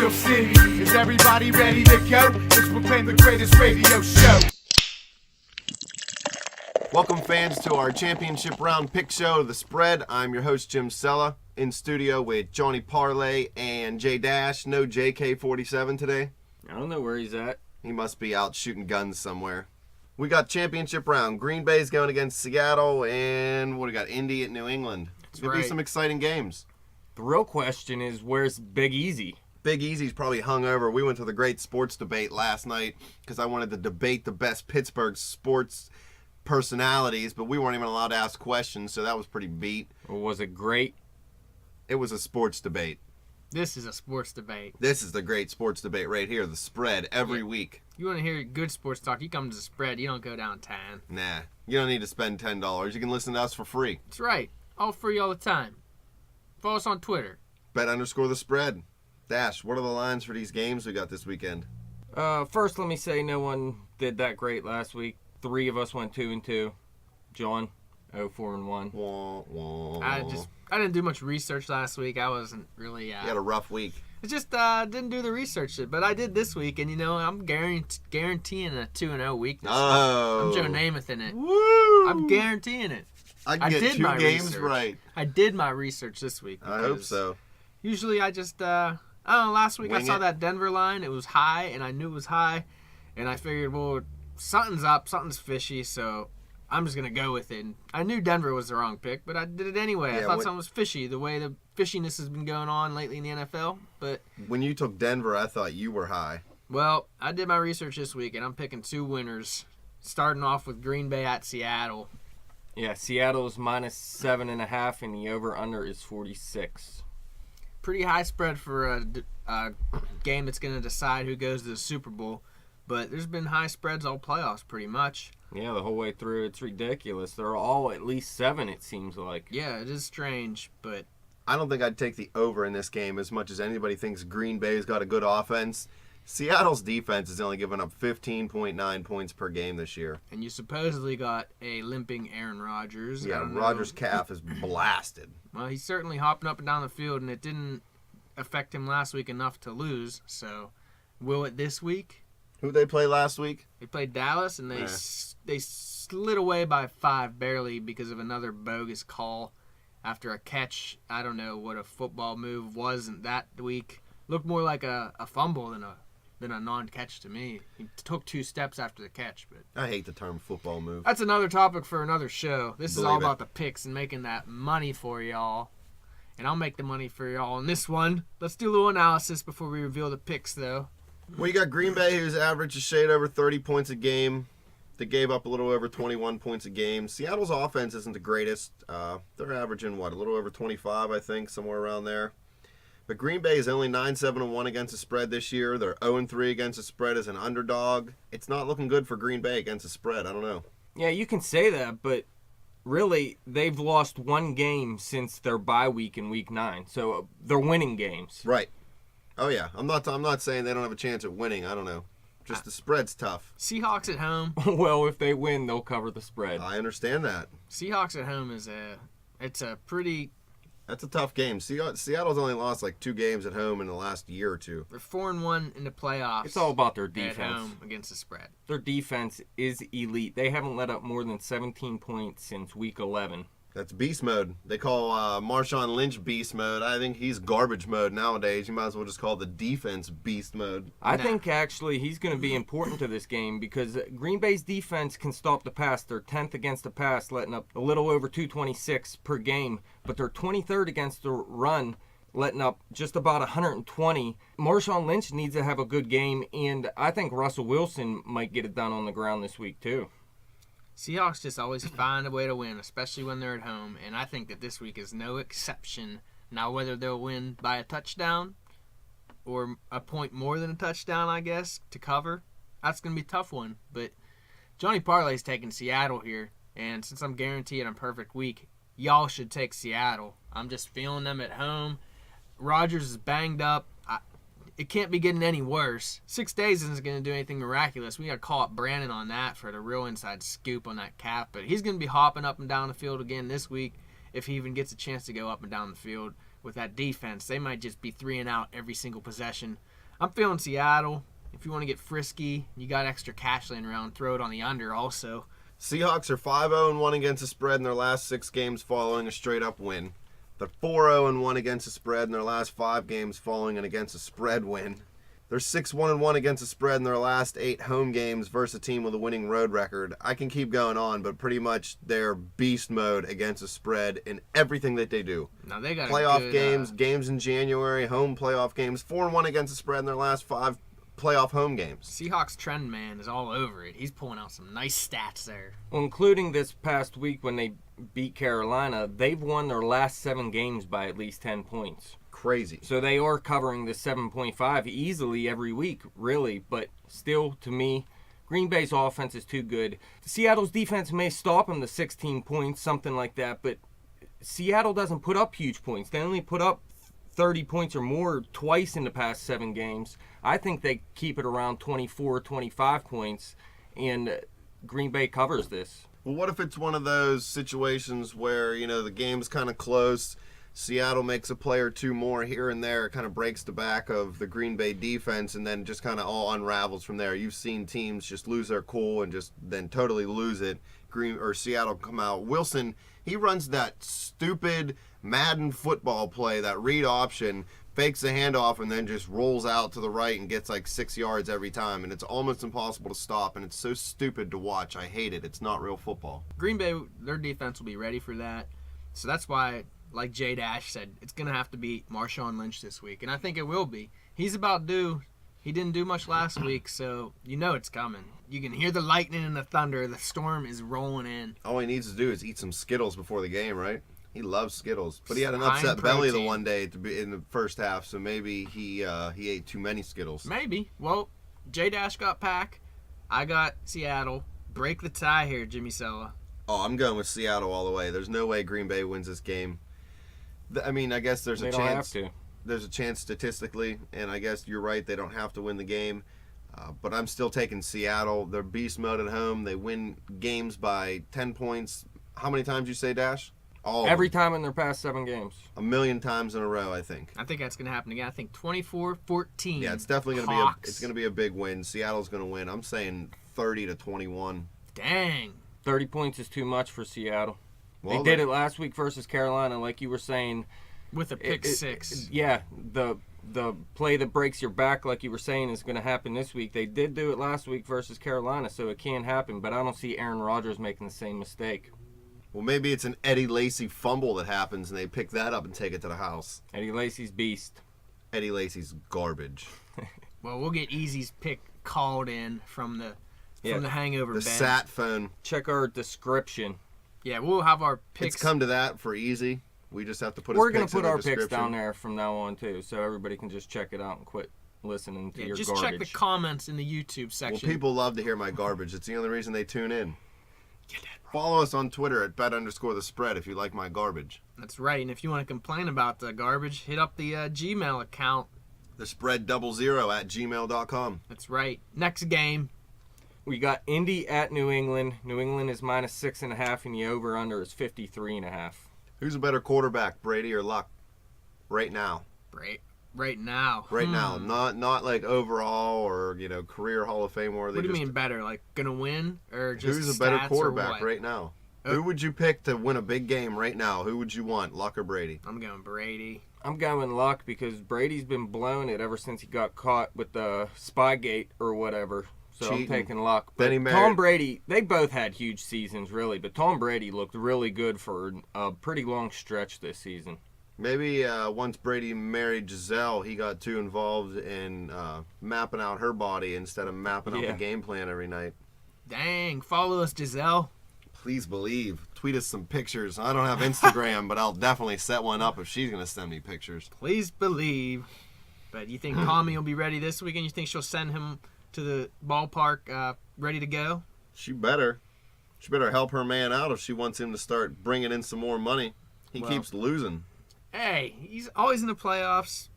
Steel City. Is everybody ready to go? It's proclaimed the greatest radio show. Welcome, fans, to our championship round pick show, The Spread. I'm your host, Jim Sella, in studio with Johnny Parlay and Jay Dash. No JK47 today. I don't know where he's at. He must be out shooting guns somewhere. We got championship round. Green Bay's going against Seattle, and what do we got? Indy at New England. It's going to be some exciting games. The real question is, where's Big Easy? Big Easy's probably hungover. We went to the great sports debate last night because I wanted to debate the best Pittsburgh sports personalities, but we weren't even allowed to ask questions, so that was pretty beat. Or was it great? It was a sports debate. This is a sports debate. This is the great sports debate right here, The Spread, every week. You want to hear good sports talk, you come to The Spread. You don't go downtown. Nah, you don't need to spend $10. You can listen to us for free. That's right. All free all the time. Follow us on Twitter. Bet_the spread. Dash, what are the lines for these games we got this weekend? First, let me say no one did that great last week. 3 of us went 2-2. John, 0-4-1. Wah, wah. I didn't do much research last week. I wasn't really. You had a rough week. I just didn't do the research, but I did this week, and I'm guaranteeing a 2-0 week. Oh, I'm Joe Namath in it. Woo! I'm guaranteeing it. I did 2 games research. Right. I did my research this week. I hope so. Usually I just I don't know. Last week I saw that Denver line. It was high, and I knew it was high, and I figured, well, something's up, something's fishy, so I'm just going to go with it. And I knew Denver was the wrong pick, but I did it anyway. I thought something was fishy, the way the fishiness has been going on lately in the NFL. But when you took Denver, I thought you were high. Well, I did my research this week, and I'm picking 2 winners, starting off with Green Bay at Seattle. Yeah, Seattle's -7.5, and the over-under is 46. Pretty high spread for a game that's going to decide who goes to the Super Bowl. But there's been high spreads all playoffs pretty much. Yeah, the whole way through. It's ridiculous. They're all at least 7, it seems like. Yeah, it is strange, but I don't think I'd take the over in this game as much as anybody thinks Green Bay's got a good offense. Seattle's defense has only given up 15.9 points per game this year. And you supposedly got a limping Aaron Rodgers. Yeah, Rodgers' calf is blasted. Well, he's certainly hopping up and down the field, and it didn't affect him last week enough to lose. So, will it this week? Who'd they play last week? They played Dallas, and they slid away by 5 barely because of another bogus call after a catch. I don't know what a football move wasn't that week. Looked more like a fumble than a non-catch to me. He took 2 steps after the catch. But I hate the term football move. That's another topic for another show. This is all about the picks and making that money for y'all. And I'll make the money for y'all in this one. Let's do a little analysis before we reveal the picks, though. Well, you got Green Bay, who's averaged a shade over 30 points a game. They gave up a little over 21 points a game. Seattle's offense isn't the greatest. They're averaging, a little over 25, I think, somewhere around there. But Green Bay is only 9-7-1 against the spread this year. They're 0-3 against the spread as an underdog. It's not looking good for Green Bay against the spread. I don't know. Yeah, you can say that, but really, they've lost 1 game since their bye week in Week 9. So they're winning games. Right. Oh, yeah. I'm not saying they don't have a chance at winning. I don't know. Just the spread's tough. Seahawks at home. Well, if they win, they'll cover the spread. I understand that. Seahawks at home it's a pretty... That's a tough game. Seattle's only lost 2 games at home in the last year or 2. They're 4-1 in the playoffs. It's all about their defense. At home against the spread. Their defense is elite. They haven't let up more than 17 points since Week 11. That's beast mode. They call Marshawn Lynch beast mode. I think he's garbage mode nowadays. You might as well just call the defense beast mode. I think, actually, he's going to be important to this game because Green Bay's defense can stop the pass. They're 10th against the pass, letting up a little over 226 per game. But they're 23rd against the run, letting up just about 120. Marshawn Lynch needs to have a good game, and I think Russell Wilson might get it done on the ground this week, too. Seahawks just always find a way to win, especially when they're at home, and I think that this week is no exception. Now, whether they'll win by a touchdown or a point more than a touchdown, I guess, to cover, that's going to be a tough one. But Johnny Parlay's taking Seattle here, and since I'm guaranteed a perfect week, y'all should take Seattle. I'm just feeling them at home. Rodgers is banged up. It can't be getting any worse. 6 days isn't going to do anything miraculous. We got to call up Brandon on that for the real inside scoop on that cap. But he's going to be hopping up and down the field again this week if he even gets a chance to go up and down the field. with that defense. They might just be 3 and out every single possession. I'm feeling Seattle. If you want to get frisky, you got extra cash laying around, throw it on the under also. Seahawks are 5-0-1 against the spread in their last 6 games following a straight-up win. They're 4-0-1 against the spread in their last 5 games following an against the spread win. They're 6-1-1 against the spread in their last 8 home games versus a team with a winning road record. I can keep going on, but pretty much they're beast mode against the spread in everything that they do. Now they got Playoff games, games in January, home playoff games, 4-1 against the spread in their last 5 playoff home games. Seahawks trend man is all over it. He's pulling out some nice stats there. Well, including this past week when they beat Carolina, they've won their last 7 games by at least 10 points. Crazy. So they are covering the 7.5 easily every week, really. But still, to me, Green Bay's offense is too good. Seattle's defense may stop them to 16 points, something like that. But Seattle doesn't put up huge points. They only put up 30 points or more twice in the past 7 games. I think they keep it around 24, 25 points, and Green Bay covers this. Well, what if it's one of those situations where, the game's kind of close, Seattle makes a play or 2 more here and there, it kind of breaks the back of the Green Bay defense, and then just kind of all unravels from there. You've seen teams just lose their cool and just then totally lose it. Seattle come out. Wilson, he runs that stupid Madden football play, that read option, fakes the handoff, and then just rolls out to the right and gets like 6 yards every time, and it's almost impossible to stop, and it's so stupid to watch. I hate it. It's not real football. Green Bay, their defense will be ready for that. So that's why, like J Dash said, it's going to have to be Marshawn Lynch this week, and I think it will be. He's about due. He didn't do much last week, so you know it's coming. You can hear the lightning and the thunder. The storm is rolling in. All he needs to do is eat some Skittles before the game, right? He loves Skittles, but he had an High in upset belly the protein. one day in the first half, so maybe he ate too many Skittles. Maybe. Well, J Dash got Pack. I got Seattle. Break the tie here, Jimmy Sella. Oh, I'm going with Seattle all the way. There's no way Green Bay wins this game. I mean, I guess there's a chance. They don't have to. There's a chance statistically, and I guess you're right. They don't have to win the game, but I'm still taking Seattle. They're beast mode at home. They win games by 10 points. How many times you say, Dash? Every time in their past 7 games. 1,000,000 times in a row, I think. I think that's going to happen again. I think 24-14. Yeah, it's definitely going to be a big win. Seattle's going to win. I'm saying 30-21. Dang. 30 points is too much for Seattle. Well, they did it last week versus Carolina, like you were saying. With a pick six. Yeah, the play that breaks your back, like you were saying, is going to happen this week. They did do it last week versus Carolina, so it can happen. But I don't see Aaron Rodgers making the same mistake. Well, maybe it's an Eddie Lacy fumble that happens, and they pick that up and take it to the house. Eddie Lacy's beast. Eddie Lacy's garbage. Well, we'll get Easy's pick called in from the hangover The bench. sat phone. Check our description. Yeah, we'll have our picks. It's come to that for easy. We just have to put. We're going to put our picks down there from now on too, so everybody can just check it out and quit listening to your just garbage. check the comments in the YouTube Well, section. people love to hear my garbage. It's the only reason they tune in. Follow us on Twitter at bet_the_spread if you like my garbage. That's right. And if you want to complain about the garbage, hit up the Gmail account. The spread 00@gmail.com. That's right. Next game. We got Indy at New England. New England is -6.5, and the over/under is 53.5. Who's a better quarterback, Brady or Luck? Right now. Right now. Right now, not like overall or career Hall of Fame worthy. What do you mean better? Like gonna win or just who's a better stats or quarterback what? right now? Who would you pick to win a big game right now? Who would you want, Luck or Brady? I'm going Brady. I'm going Luck because Brady's been blowing it ever since he got caught with the Spygate or whatever. So Cheating. I'm taking Luck. But Then he married- Tom Brady, they both had huge seasons, really. But Tom Brady looked really good for a pretty long stretch this season. Maybe once Brady married Giselle, he got too involved in mapping out her body instead of mapping out the game plan every night. Dang, follow us, Giselle. Please believe. Tweet us some pictures. I don't have Instagram, but I'll definitely set one up if she's going to send me pictures. Please believe. But you think Tommy will be ready this weekend? You think she'll send him to the ballpark ready to go? She better help her man out if she wants him to start bringing in some more money. He keeps losing. Hey, he's always in the playoffs,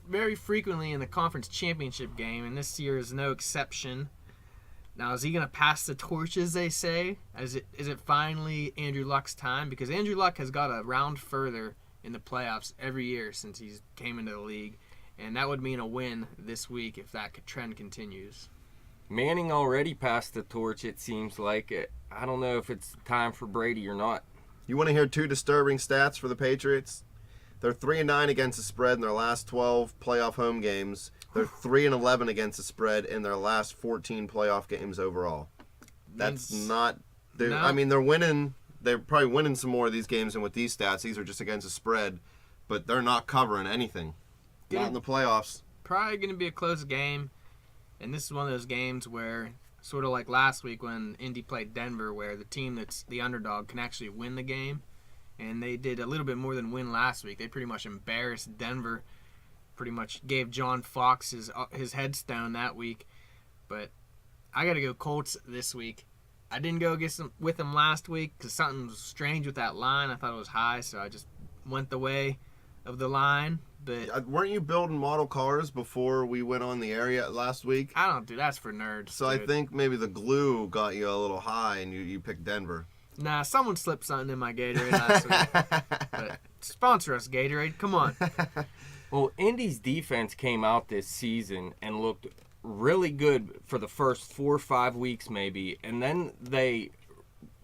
very frequently in the conference championship game, and this year is no exception. Now, is he going to pass the torch, as they say? Is it finally Andrew Luck's time? Because Andrew Luck has got a round further in the playoffs every year since he came into the league. And that would mean a win this week if that trend continues. Manning already passed the torch, it seems like. I don't know if it's time for Brady or not. You want to hear 2 disturbing stats for the Patriots? They're 3-9 against the spread in their last 12 playoff home games. They're 3-11 against the spread in their last 14 playoff games overall. That's not. No. I mean, they're winning. They're probably winning some more of these games than with these stats. These are just against the spread, but they're not covering anything. Not in the playoffs. Probably going to be a close game, and this is one of those games where, sort of like last week when Indy played Denver, where the team that's the underdog can actually win the game, and they did a little bit more than win last week. They pretty much embarrassed Denver, pretty much gave John Fox his headstone that week, but I got to go Colts this week. I didn't go with them last week because something was strange with that line. I thought it was high, so I just went the way of the line. But weren't you building model cars before we went on the air last week? I don't do that's for nerds. So dude. I think maybe the glue got you a little high and you picked Denver. Nah, someone slipped something in my Gatorade last week. But sponsor us, Gatorade. Come on. Well, Indy's defense came out this season and looked really good for the first 4 or 5 weeks maybe, and then they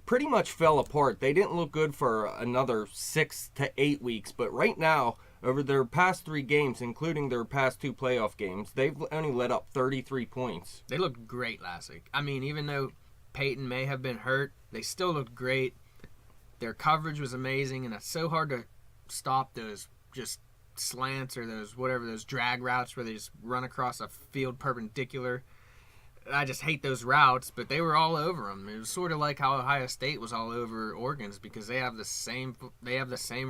pretty much fell apart. They didn't look good for another 6 to 8 weeks, but right now, over their past 3 games, including their past 2 playoff games, they've only let up 33 points. They looked great last week. I mean, even though Peyton may have been hurt, they still looked great. Their coverage was amazing, and it's so hard to stop those just slants or those drag routes where they just run across a field perpendicular. I just hate those routes, but they were all over them. It was sort of like how Ohio State was all over Oregon's because they have the same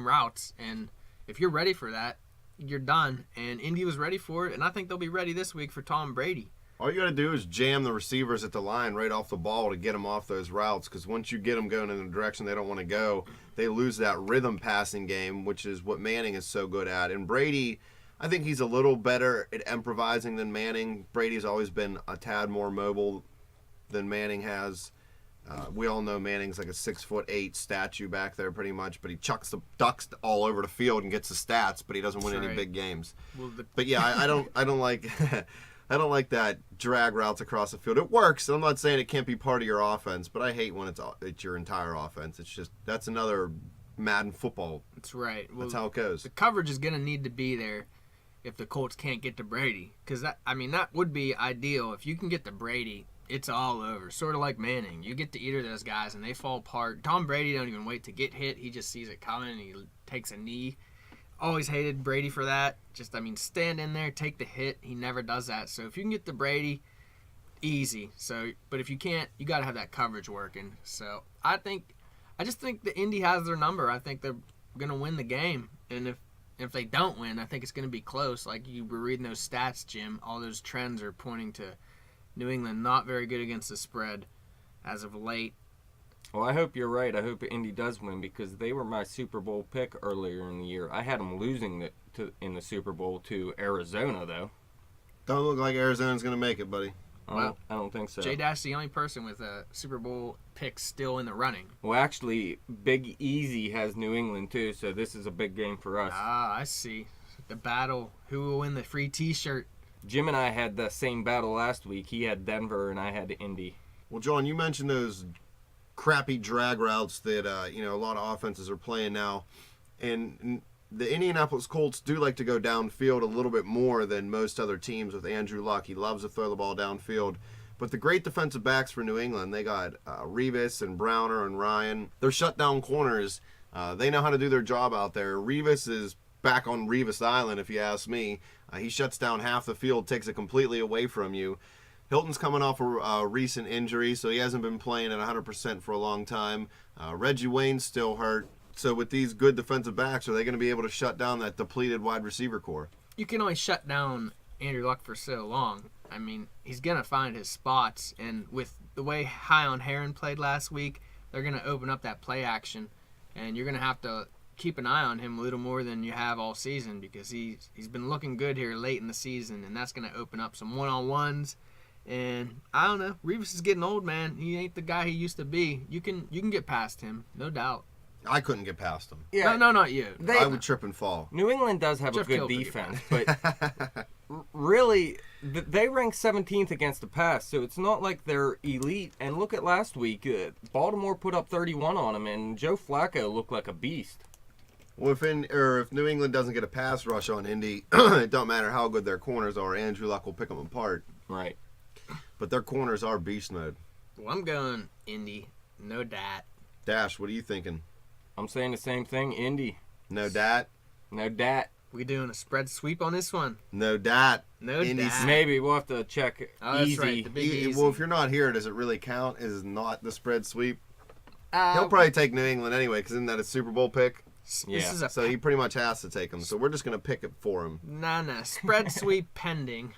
routes, and if you're ready for that, you're done. And Indy was ready for it, and I think they'll be ready this week for Tom Brady. All you got to do is jam the receivers at the line right off the ball to get them off those routes, because once you get them going in the direction they don't want to go, they lose that rhythm passing game, which is what Manning is so good at. And Brady, I think he's a little better at improvising than Manning. Brady's always been a tad more mobile than Manning has. We all know Manning's like a 6'8" statue back there pretty much, but he chucks the ducks all over the field and gets the stats, but he doesn't win any big games. Well, but yeah, I don't like I don't like that drag routes across the field. It works. I'm not saying it can't be part of your offense, but I hate when it's your entire offense. It's just that's another Madden football. That's right. Well, that's how it goes. The coverage is going to need to be there if the Colts can't get to Brady, because that would be ideal. If you can get to Brady, it's all over. Sort of like Manning. You get to either of those guys, and they fall apart. Tom Brady don't even wait to get hit. He just sees it coming, and he takes a knee. Always hated Brady for that. Just, stand in there, take the hit. He never does that. So if you can get to Brady, easy. So, but if you can't, you got to have that coverage working. So I just think the Indy has their number. I think they're going to win the game. And if they don't win, I think it's going to be close. Like you were reading those stats, Jim, all those trends are pointing to New England not very good against the spread as of late. Well, I hope you're right. I hope Indy does win because they were my Super Bowl pick earlier in the year. I had them losing in the Super Bowl to Arizona, though. Don't look like Arizona's going to make it, buddy. Well, I don't think so. J-Dash the only person with a Super Bowl pick still in the running. Well, actually, Big Easy has New England, too, so this is a big game for us. Ah, I see. The battle. Who will win the free T-shirt? Jim and I had the same battle last week. He had Denver, and I had Indy. Well, John, you mentioned those crappy drag routes that a lot of offenses are playing now, and the Indianapolis Colts do like to go downfield a little bit more than most other teams with Andrew Luck. He loves to throw the ball downfield. But the great defensive backs for New England, they got Revis and Browner and Ryan. They're shutdown corners. They know how to do their job out there. Revis is back on Revis Island, if you ask me. He shuts down half the field, takes it completely away from you. Hilton's coming off a recent injury, so he hasn't been playing at 100% for a long time. Reggie Wayne's still hurt. So with these good defensive backs, are they going to be able to shut down that depleted wide receiver core? You can only shut down Andrew Luck for so long. He's going to find his spots, and with the way High on Heron played last week, they're going to open up that play action, and you're going to have to keep an eye on him a little more than you have all season because he's been looking good here late in the season, and that's going to open up some one-on-ones. And I don't know, Revis is getting old, man. He ain't the guy he used to be. You can get past him, no doubt. I couldn't get past them. Yeah, No, not you. I would trip and fall. New England does have Jeff a good Kilby. defense, but really, they rank 17th against the pass, so it's not like they're elite. And look at last week. Baltimore put up 31 on them, and Joe Flacco looked like a beast. Well, if New England doesn't get a pass rush on Indy, it don't matter how good their corners are. Andrew Luck will pick them apart. Right. But their corners are beast mode. Well, I'm going Indy. No dat. Dash, what are you thinking? I'm saying the same thing. Indy. No dat? No dat. We doing a spread sweep on this one? No dat. No Indy's dat. Maybe we'll have to check Oh, that's easy. right. The big easy. Well, if you're not here, does it really count? Is not the spread sweep? Uh, He'll probably take New England anyway, because isn't that a Super Bowl pick? This Yeah. is a So he pretty much has to take them. So we're just going to pick it for him. nah. Spread sweep pending.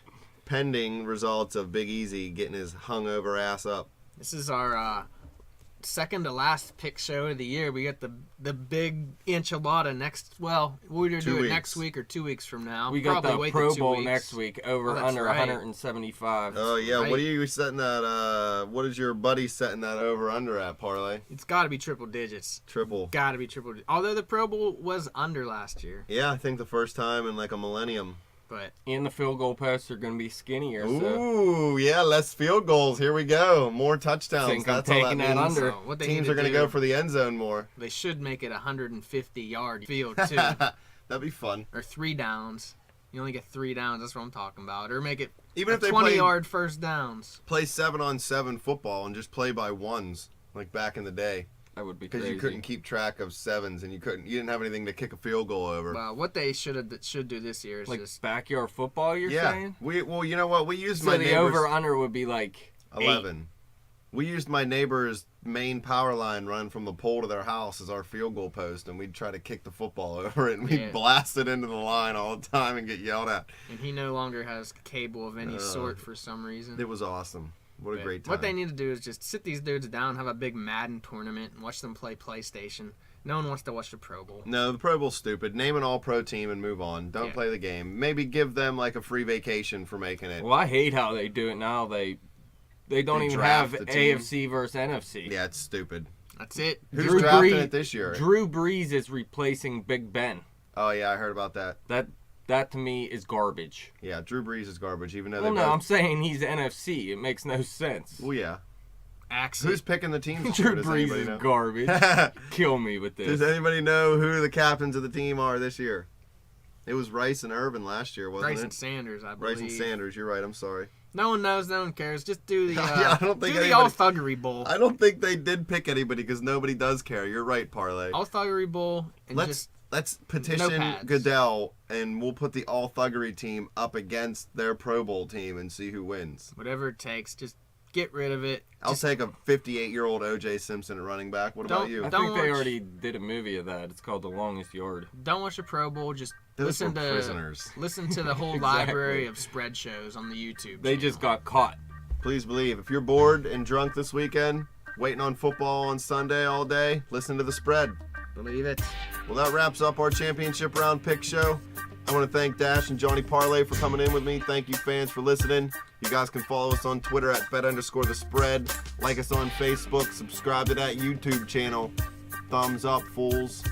Pending results of Big Easy getting his hungover ass up. This is our second to last pick show of the year. We got the big enchilada next. Well, we'll either 2 do it weeks. next week or 2 weeks from now. We got Probably the wait Pro 2 Bowl weeks. next week. Over Oh, that's under right. 175. Oh, yeah. Right. What are you setting that? What is your buddy setting that over under at, Parlay? It's got to be triple digits. Triple. Got to be triple digits. Although the Pro Bowl was under last year, Yeah, I think the first time in like a millennium. but And the field goal posts are going to be skinnier. So Ooh, yeah, less field goals. Here we go. More touchdowns. Think I'm That's all that taking that means. under. so what they Teams need are going to do, go for the end zone more. They should make it a 150-yard field too, That'd be fun. or 3 downs. You only get 3 downs. That's what I'm talking about. Or make it Even if they 20-yard first downs. play 7-on-7 football and just play by ones like back in the day, that would be because crazy. you couldn't keep track of sevens and you didn't have anything to kick a field goal over. Well, what they should do this year is Like just backyard football, you're Yeah, saying? well, you know what? We used So my the neighbor's over-under would be like 11. We used my neighbor's main power line run from the pole to their house as our field goal post, and we'd try to kick the football over it, and we'd Yeah. blast it into the line all the time and get yelled at. and he no longer has cable of any sort for some reason. It was awesome. What a But great time. what they need to do is just sit these dudes down, have a big Madden tournament, and watch them play PlayStation. No one wants to watch the Pro Bowl. No, the Pro Bowl's stupid. Name an all-pro team and move on. Don't Yeah. play the game. Maybe give them like a free vacation for making it. Well, I hate how they do it now. They don't They even draft have the team. AFC versus NFC. Yeah, it's stupid. That's it. Who's Drew drafting Brees- it this year? Drew Brees is replacing Big Ben. Oh, yeah, I heard about that. That to me is garbage. Yeah, Drew Brees is garbage, even though Well, they no, both... I'm saying he's NFC. It makes no sense. Well, yeah. Axe Who's it. picking the teams? this Drew year? Does Brees anybody is know? garbage. Kill me with Does this. anybody know who the captains of the team are this year? It was Rice and Irvin last year, wasn't Bryson it? Sanders, I believe. Rice and Sanders. You're right. I'm sorry. No one knows. No one cares. Just do the Yeah, I don't think do the anybody- All Thuggery Bowl. I don't think they did pick anybody because nobody does care. You're right, Parlay. All Thuggery Bowl, and Let's petition pads. Goodell, and we'll put the All Thuggery team up against their Pro Bowl team and see who wins. whatever it takes. Just get rid of it. I'll Just take a 58-year-old O.J. Simpson at running back. What about Don't- you? I don't think they watch- already did a movie of that. It's called The Longest Yard. don't watch the Pro Bowl. Just Those were listen to prisoners. listen to the whole Exactly. library of spread shows on the YouTube. They channel. just got caught. Please believe, if you're bored and drunk this weekend, waiting on football on Sunday all day, listen to the spread. believe it. Well, that wraps up our championship round pick show. I want to thank Dash and Johnny Parlay for coming in with me. Thank you, fans, for listening. You guys can follow us on Twitter at bet_the_spread. Like us on Facebook. Subscribe to that YouTube channel. Thumbs up, fools.